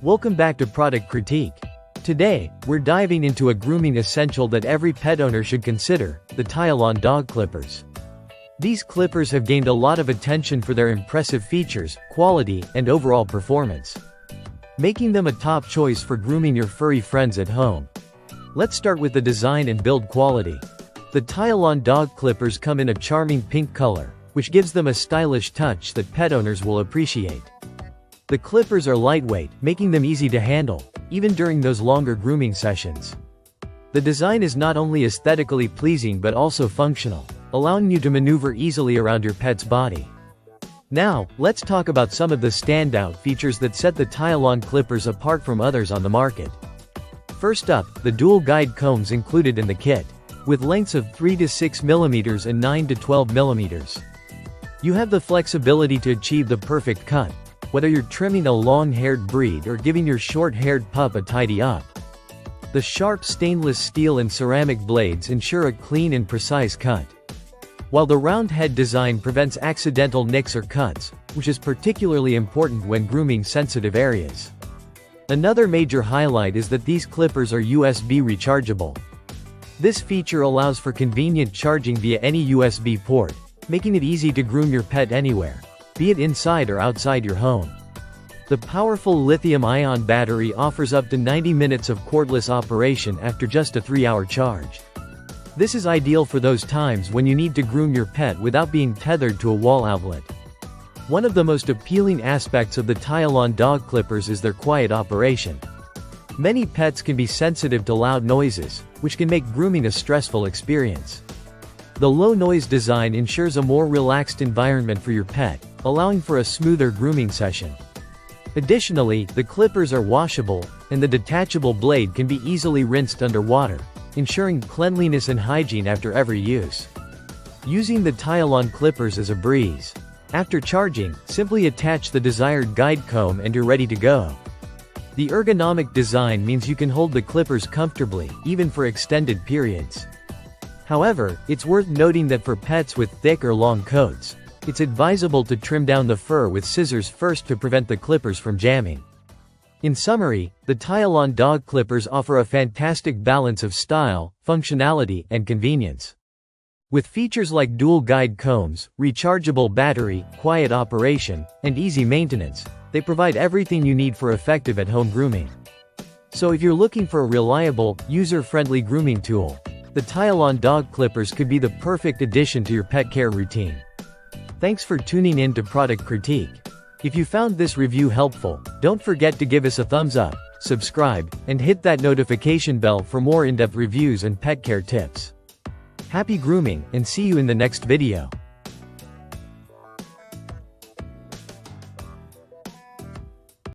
Welcome back to Product Critique. Today, we're diving into a grooming essential that every pet owner should consider, the Tileon Dog Clippers. These clippers have gained a lot of attention for their impressive features, quality, and overall performance, making them a top choice for grooming your furry friends at home. Let's start with the design and build quality. The Tileon Dog Clippers come in a charming pink color, which gives them a stylish touch that pet owners will appreciate. The clippers are lightweight, making them easy to handle, even during those longer grooming sessions. The design is not only aesthetically pleasing but also functional, allowing you to maneuver easily around your pet's body. Now, let's talk about some of the standout features that set the Tileon Clippers apart from others on the market. First up, the dual guide combs included in the kit, with lengths of 3 to 6 mm and 9 to 12 mm. You have the flexibility to achieve the perfect cut, whether you're trimming a long-haired breed or giving your short-haired pup a tidy up. The sharp stainless steel and ceramic blades ensure a clean and precise cut, while the round head design prevents accidental nicks or cuts, which is particularly important when grooming sensitive areas. Another major highlight is that these clippers are USB rechargeable. This feature allows for convenient charging via any USB port, making it easy to groom your pet anywhere, be it inside or outside your home. The powerful lithium-ion battery offers up to 90 minutes of cordless operation after just a 3-hour charge. This is ideal for those times when you need to groom your pet without being tethered to a wall outlet. One of the most appealing aspects of the Tileon Dog Clippers is their quiet operation. Many pets can be sensitive to loud noises, which can make grooming a stressful experience. The low-noise design ensures a more relaxed environment for your pet, allowing for a smoother grooming session. Additionally, the clippers are washable, and the detachable blade can be easily rinsed under water, ensuring cleanliness and hygiene after every use. Using the Tileon Clippers is a breeze. After charging, simply attach the desired guide comb and you're ready to go. The ergonomic design means you can hold the clippers comfortably, even for extended periods. However, it's worth noting that for pets with thick or long coats, it's advisable to trim down the fur with scissors first to prevent the clippers from jamming. In summary, the Tileon Dog Clippers offer a fantastic balance of style, functionality, and convenience. With features like dual guide combs, rechargeable battery, quiet operation, and easy maintenance, they provide everything you need for effective at-home grooming. So if you're looking for a reliable, user-friendly grooming tool, the Tileon Dog Clippers could be the perfect addition to your pet care routine. Thanks for tuning in to Product Critique. If you found this review helpful, don't forget to give us a thumbs up, subscribe, and hit that notification bell for more in-depth reviews and pet care tips. Happy grooming, and see you in the next video.